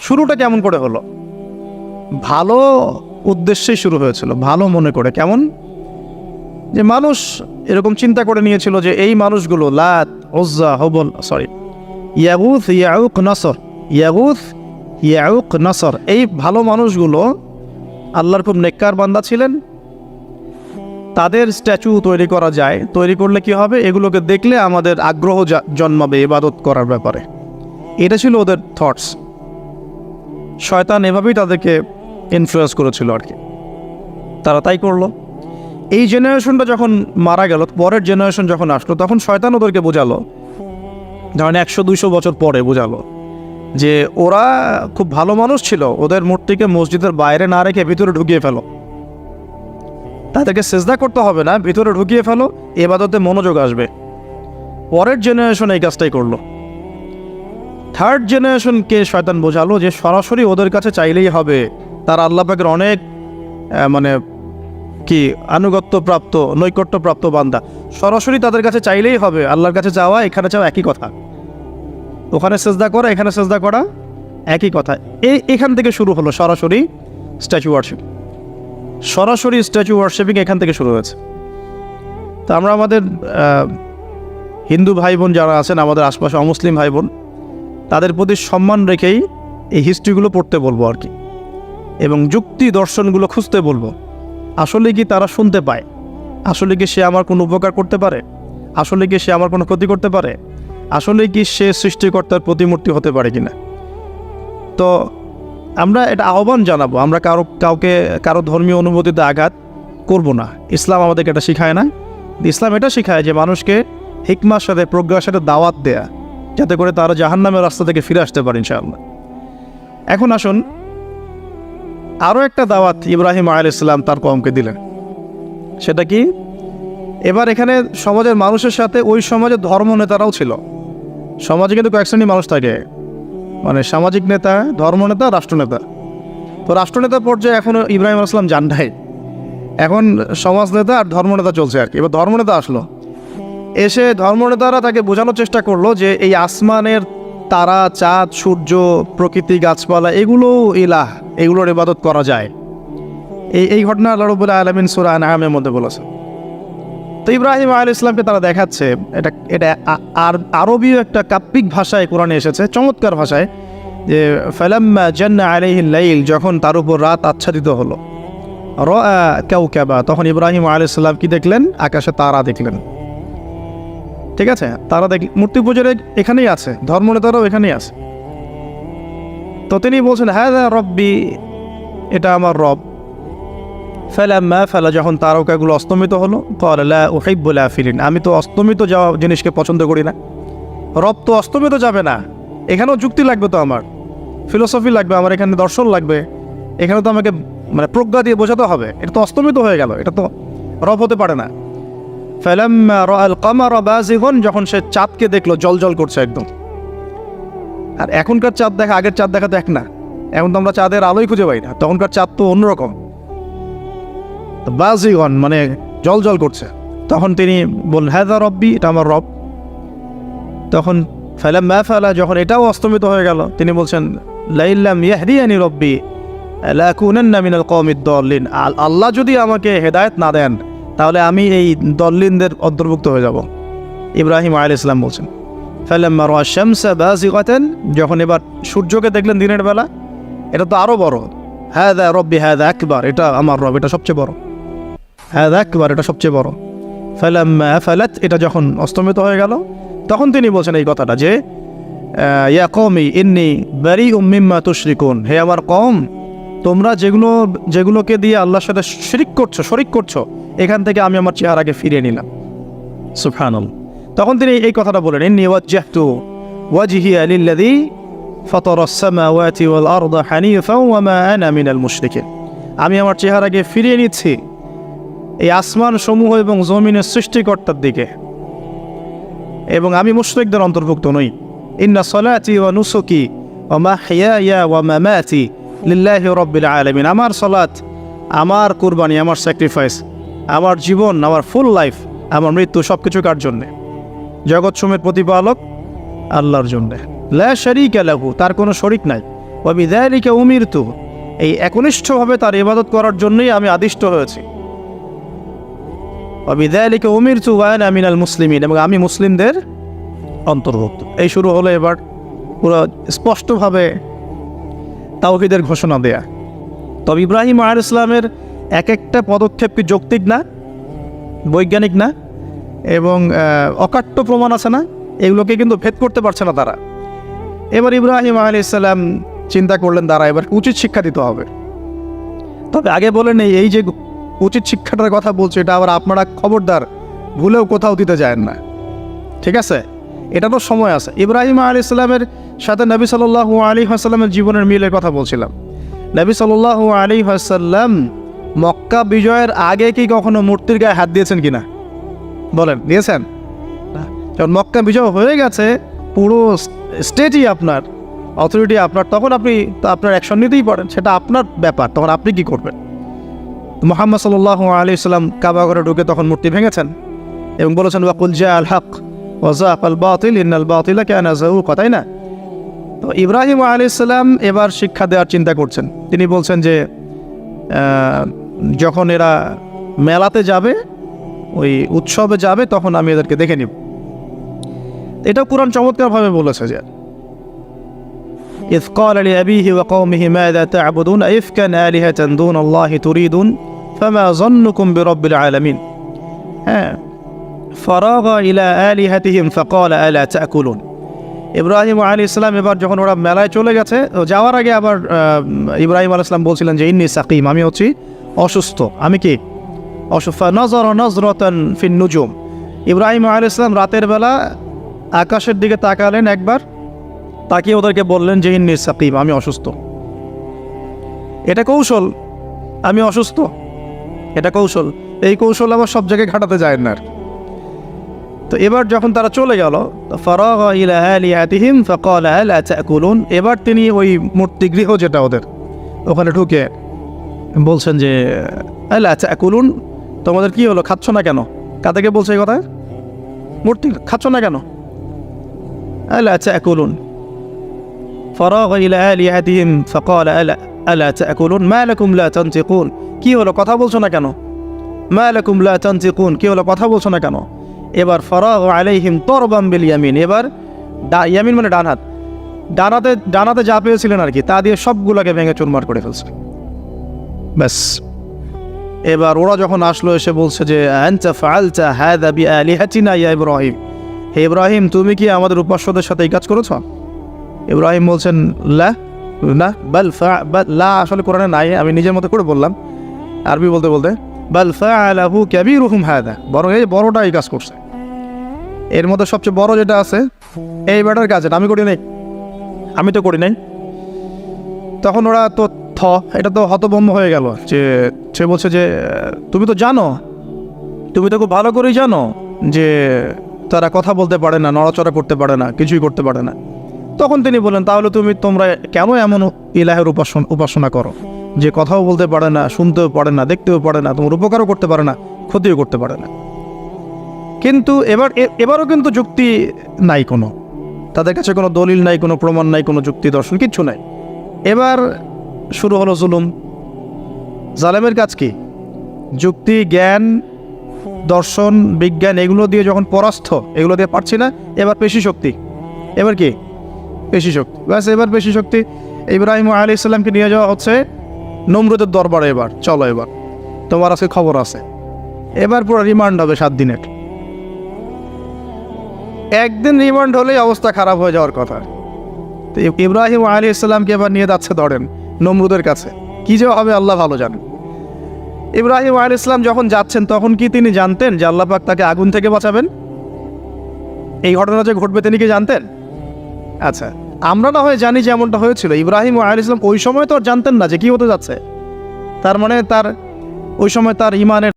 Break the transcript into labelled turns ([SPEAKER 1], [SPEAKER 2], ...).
[SPEAKER 1] শুরুটা কেমন করে হলো? ভালো উদ্দেশ্যেই শুরু হয়েছিল, ভালো মনে করে। কেমন? যে মানুষ এরকম চিন্তা করে নিয়েছিল যে এই মানুষগুলো লাত, উজ্জা, হুবল, ইয়াগুথ, ইয়াউক, নসর, ইয়াগুথ, ইয়াউক, নসর, এই ভালো মানুষগুলো আল্লাহর খুব নেককার বান্দা ছিলেন। তাদের স্ট্যাচু তৈরি করা যায়, তৈরি করলে কি হবে? এগুলোকে দেখলে আমাদের আগ্রহ জন্মাবে ইবাদত করার ব্যাপারে। এটা ছিল ওদের থটস। শয়তান এভাবেই তাদেরকে ইনফ্লুয়েন্স করেছিল আর কি। তারা তাই করলো। এই জেনারেশনটা যখন মারা গেল, পরের জেনারেশন যখন আসলো, তখন শয়তান ওদেরকে বোঝালো, ধরেন 100-200 বছর পরে বোঝালো যে ওরা খুব ভালো মানুষ ছিল, ওদের মূর্তিকে মসজিদের বাইরে না রেখে ভিতরে ঢুকিয়ে ফেলো। তাদেরকে সেজদা করতে হবে না, ভিতরে ঢুকিয়ে ফেলো, ইবাদতে মনোযোগ আসবে। পরের জেনারেশন এই কাজটাই করলো। থার্ড জেনারেশনকে শয়তান বোঝালো যে সরাসরি ওদের কাছে চাইলেই হবে, তারা আল্লাহ পাকের অনেক আনুগত্যপ্রাপ্ত, নৈকট্যপ্রাপ্ত বান্দা, সরাসরি তাদের কাছে চাইলেই হবে। আল্লাহর কাছে যাওয়া, এখানে যাওয়া একই কথা, ওখানে সেজদা করা, এখানে সেজদা করা একই কথা। এখান থেকে শুরু হলো সরাসরি স্ট্যাচু ওয়ার্শিপ। সরাসরি স্ট্যাচু ওয়ার্শিপিং এখান থেকে শুরু হয়েছে। তো আমরা আমাদের হিন্দু ভাই বোন যারা আছেন, আমাদের আশপাশে অমুসলিম ভাই বোন, তাদের প্রতি সম্মান রেখেই এই হিস্ট্রিগুলো পড়তে বলবো আর কি, এবং যুক্তি দর্শনগুলো খুঁজতে বলবো। আসলে কি তারা শুনতে পায়? আসলে কি সে আমার কোনো উপকার করতে পারে? আসলে কি সে আমার কোনো ক্ষতি করতে পারে? আসলে কি সে সৃষ্টিকর্তার প্রতিমূর্তি হতে পারে কিনা? তো আমরা এটা আহ্বান জানাবো, আমরা কারো ধর্মীয় অনুভূতিতে আঘাত করব না। ইসলাম আমাদেরকে এটা শিখায় না। ইসলাম এটা শিখায় যে মানুষকে হিকমার সাথে, প্রজ্ঞার সাথে দাওয়াত দেয়া, যাতে করে তারা জাহান্নামের রাস্তা থেকে ফিরে আসতে পারে ইনশাআল্লাহ। এখন আসুন, আরও একটা দাওয়াত ইব্রাহিম আলাইহিস সালাম তার কওমকে দিলেন। সেটা কি? এবার এখানে সমাজের মানুষের সাথে ওই সমাজের ধর্ম নেতারাও ছিল। সমাজে কিন্তু কয়েক শ্রেণীর মানুষ থাকে, মানে সামাজিক নেতা, ধর্মনেতা, রাষ্ট্রনেতা। তো রাষ্ট্রনেতা পর্যায়ে এখন ইব্রাহিম আলাইহিস সালাম যান নাই, এখন সমাজ নেতা আর ধর্মনেতা চলছে আর কি। এবার ধর্মনেতা আসলো, এসে ধর্মনেতারা তাকে বোঝানোর চেষ্টা করলো যে এই আসমানের তারা, চাঁদ, সূর্য, প্রকৃতি, গাছপালা, এগুলো ইলাহ, এগুলোর ইবাদত করা যায়। এই ঘটনা আল্লাহ রাব্বুল আলামিন সূরা আনআমের মধ্যে বলেছে। তো ইব্রাহিম আলাইহিস সালামকে তারা দেখাচ্ছে, এটা আরবীয় একটা কাব্যিক ভাষায় কোরআনে এসেছে, চমৎকার ভাষায়, যে ফালাম্মা জান্না আলাইহিল লাইল, যখন তার উপর রাত আচ্ছাদিত হলো, রাআ কাওকাবা, তখন ইব্রাহিম আলাইহিস সালাম কি দেখলেন? আকাশে তারা দেখলেন। ঠিক আছে, তারা মূর্তি পূজার এখানেই আছে, ধর্মনেতারাও এখানেই আছে। তো তিনি বলছেন হাযা রব্বি, এটা আমার রব। ফালাম্মা ফালা, যখন তারকাগুলো অস্তমিত হলো, ক্বালা লা উহিব্বুল আফিলিন, আমি তো অস্তমিত যাওয়া জিনিসকে পছন্দ করি না। রব তো অস্তমিত যাবে না, এখানেও যুক্তি লাগবে, তো আমার ফিলোসফি লাগবে, আমার এখানে দর্শন লাগবে, এখানে তো আমাকে প্রজ্ঞা দিয়ে বোঝাতে হবে। এটা তো অস্তমিত হয়ে গেল, এটা তো রব হতে পারে না। ফালাম্মা রাআল কামারা বাযিগান, যখন সে চাঁদকে দেখলো জলজল করছে একদম। আর এখনকার চাঁদ দেখা আগের চাঁদ দেখা তো এক না, এখন তো আমরা চাঁদের আলোই খুঁজে পাই না, তখনকার চাঁদ তো অন্যরকম। বাযিগান মানে জলজল করছে। তখন তিনি বললেন হাযা রব্বি, এটা আমার রব। তখন ফালাম্মা ফালা, যখন এটাও অস্তমিত হয়ে গেল, তিনি বলছেন লাইল্লাম ইয়াহদিয়ানি রব্বি লাকুনান্না মিনাল কওমিদ দাল্লিন, আল্লাহ যদি আমাকে হেদায়েত না দেন, তাহলে আমি এই দল্লিনদের অন্তর্ভুক্ত হয়ে যাব। ইব্রাহিম আলাইহিস সালাম বলছেন ফালাম্মা রাআ শামসা বাযিগাতান, যখন এবার সূর্যকে দেখলেন দিনের বেলা, এটা তো আরও বড়। হাযা রব্বি হাযা আকবার, এটা আমার রব, এটা সবচেয়ে বড়। হাযা আকবার, এটা সবচেয়ে বড়। ফালাম্মা আফালাত, এটা যখন অস্তমিত হয়ে গেল, তখন তিনি বলছেন এই কথাটা যে ইয়া কওমি ইন্নী বারিউম মিম্মা তুশরিকুন, হে আমার কওম, তোমরা যেগুলোকে দিয়ে আল্লাহর সাথে শরিক করছো, এখান থেকে আমি আমার চেহারাকে ফিরিয়ে নিলাম। সুবহানাল্লাহ। তখন তিনি এই কথাটা বলেন ইন্নী ওয়াজ্জাহতু ওয়াজহিয়া লিল্লাযী ফাতারাস সামাওয়াতি ওয়াল আরদা হানিফাও ওয়া মা আনা মিনাল মুশরিকিন, আমি আমার চেহারাকে ফিরিয়ে নিচ্ছি এই আসমান সমূহ এবং জমিনের সৃষ্টিকর্তার দিকে, এবং আমি মুশরিকদের অন্তর্ভুক্ত নই। ইন্না সলাতি ওয়া নুসুকি ওয়া মাহইয়ায়া ওয়া মামাতি লিল্লাহি রাব্বিল আলামিন, আমার সালাত, আমার কুরবানি, আমার স্যাক্রিফাইস, আমার জীবন, আমার ফুল লাইফ, আমার মৃত্যু, সব কিছু কার জন্যে? জগৎ সমূহের প্রতিপালক আল্লাহর জন্যে। লা শারীকা লাহু, তার কোনো শরিক নাই। ওয়া বিযালিকা উমিরতু, এই একনিষ্ঠভাবে তার ইবাদত করার জন্যই আমি আদিষ্ট হয়েছি। ওয়া বিযালিকা উমিরতু ওয়া আনা মিনাল মুসলিমিন, এবং আমি মুসলিমদের অন্তর্ভুক্ত। এই শুরু হলো এবার পুরো স্পষ্টভাবে তাওহীদের ঘোষণা দেয়া। তবে ইব্রাহিম আলাইহিস সালামের এক একটা পদক্ষেপ কি যৌক্তিক না, বৈজ্ঞানিক না, এবং অকাট্য প্রমাণ আছে না, এগুলোকে কিন্তু ভেদ করতে পারছে না তারা। এবার ইব্রাহিম আলাইহিস সালাম চিন্তা করলেন তারা এবার উচিত শিক্ষা দিতে হবে। তবে আগে বলে নেই, এই যে উচিত শিক্ষাটার কথা বলছে এটা আবার আপনারা খবরদার ভুলেও কোথাও দিতে যায় না, ঠিক আছে? এটা তো সময় আছে। ইব্রাহিম আলাইহিস সালামের সাথে নবী সাল্লাল্লাহু আলাইহি ওয়াসাল্লামের জীবনের মিলের কথা বলছিলাম। নবী সাল্লাল্লাহু আলাইহি ওয়াসাল্লাম মক্কা বিজয়ের আগে কি কখনো মূর্তির গায়ে হাত দিয়েছেন কিনা বলেন? দিয়েছেন? যখন মক্কা বিজয় হয়ে গেছে, পুরো স্টেটই আপনার, অথরিটি আপনার, তখন আপনি তো আপনার অ্যাকশন নিতেই পারেন, সেটা আপনার ব্যাপার, তখন আপনি কি করবেন? মুহাম্মদ সাল্লাল্লাহু আলাইহি ওয়াসাল্লাম কাবা ঘরে ঢুকে তখন মূর্তি ভেঙেছেন এবং বলেছেন ওয়াকুল জাআল হক ওয়া যাকাল বাতিল ইন্নাল বাতিলা কানা যাহুকা, তাই না? তো ইব্রাহিম আলাইহিস সালাম এবার শিক্ষা দেওয়ার চিন্তা করছেন। তিনি বলছেন যে যখন এরা মেলাতে যাবে, ওই উৎসবে যাবে, তখন আমি এদেরকে দেখে নিব। এটা কুরআন চমৎকারভাবে বলেছে যে ইয ক্বালা লিআবিহি ওয়া কওমিহি মাযা তা'বুদুন আইফকান আলিহাতান দুনাল্লাহি তুরিদুন ফামা যান্নুকুম বিরাব্বিল আলামিন। হ্যাঁ, ফারাগা ইলা আলিহাতিহিম ফাকালা আলা তা'কুলুন। ইব্রাহিম আলাইহিস সালাম এবার যখন ওরা মেলায় চলে গেছে, যাওয়ার আগে আবার ইব্রাহিম আলাইহিস সালাম বলছিলেন যে ইন্নী সাকিম, আমি হচ্ছি অসুস্থ। আমি কি অসুস্থ? নজর নজরতান ফিন নুজুম। ইব্রাহিম আলাইহিস সালাম রাতের বেলা আকাশের দিকে তাকালেন একবার, তাকিয়ে ওদেরকে বললেন যে ইন্নী সাকিম, আমি অসুস্থ। এটা কৌশল, আমি অসুস্থ, এটা কৌশল। এই কৌশল আবার সব জায়গায় ঘাটাতে যায় না। তো এবার যখন তারা চলে গেল, ফারাগা ইলা আলিহাতিহিম ফাকালা আলা তা'কুলুন, এবার তিনি ওই মূর্তিগৃহ যেটা ওদের, ওখানে ঢুকে বলছেন যে আলা তা'কুলুন, তোমাদের কি হলো, খাচ্ছ না কেন? কাদেরকে বলছে এই কথা? মূর্তি, খাচ্ছ না কেন? আলা তা'কুলুন। ফারাগা ইলা আলিহাতিহিম ফাকালা আলা তা'কুলুন মা লাকুম লা তানতিকুন, কি হলো, কথা বলছো না কেন? মা লাকুম লা তানতিকুন, কি হলো, কথা বলছো না কেন? এবার ফারাগা আলাইহিম তরবাম বিল ইয়ামিন, এবার ইয়ামিন মানে ডান হাত, ডানাতে যা পেয়েছিলেন আর কি, তা দিয়ে সবগুলোকে ভেঙে চুরমার করে ফেলছে। ব্যাস, এবার ওরা যখন আসলো এসে বলছে যে আনতা ফাআলতা হাযা বিআলিহাতিনা ইয়া ইব্রাহিম, হে ইব্রাহিম, তুমি কি আমাদের উপাস্যদের সাথে এই কাজ করেছো? ইব্রাহিম বলছেন লা, না, বাল লা আসলে কোরআনে নাই, আমি নিজের মতো করে বললাম আরবি বলতে বলতে। বাল ফাআলাহু কাবীরুহুম হাযা, বরং এই বড়টা এই কাজ করছে। এর মধ্যে সবচেয়ে বড় যেটা আছে এই ব্যাটার কাজ, আমি করি নাই, আমি তো করি নাই। তখন ওরা তো এটা তো হতভম্ব হয়ে গেল, যে সে বলছে যে তুমি তো জানো, তুমি তো খুব ভালো করেই জানো যে তারা কথা বলতে পারে না, নড়াচড়া করতে পারে না, কিছুই করতে পারে না। তখন তিনি বললেন তাহলে তোমরা কেন এমন ইলাহের উপাসনা করো যে কথাও বলতে পারে না, শুনতেও পারে না, দেখতেও পারে না, তোমার উপকারও করতে পারে না, ক্ষতিও করতে পারে না। কিন্তু এবারও কিন্তু যুক্তি নাই, কোনো তাদের কাছে কোনো দলিল নাই, কোনো প্রমাণ নাই, কোনো যুক্তি দর্শন কিচ্ছু নাই। এবার শুরু হলো জুলুম। জালেমের কাজ কি? যুক্তি, জ্ঞান, দর্শন, বিজ্ঞান এগুলো দিয়ে যখন পরাস্ত, এগুলো দিয়ে পারছি না, এবার পেশি শক্তি। এবার কি? পেশি শক্তি। ব্যাস, এবার পেশি শক্তি। ইব্রাহিম আলাইহিস সালামকে নিয়ে যাওয়া হচ্ছে নমরুদের দরবারে। এবার চলো, এবার তোমার আজকে খবর আছে। এবার পুরো রিমান্ড হবে 7 দিনের। একদিন রিমান্ড হলেই অবস্থা খারাপ হয়ে যাওয়ার কথা। তো ইব্রাহিম আলাইহিস সালামকে এবার নিয়ে যাচ্ছে ধরেন নমরুদের কাছে। কি যে হবে আল্লাহ ভালো জানেন। ইব্রাহিম আলাইহিস সালাম যখন যাচ্ছেন তখন কি তিনি জানতেন যে আল্লাহ পাক তাকে আগুন থেকে বাঁচাবেন? এই ঘটনা যে ঘটবে তিনি কি জানতেন? আচ্ছা, আমরা না হয় জানি যে এমনটা হয়েছিল। ইব্রাহিম আলাইহিস সালাম ওই সময় তো জানতেন না যে কি হতে যাচ্ছে। তার মানে ওই সময় তার ইমানের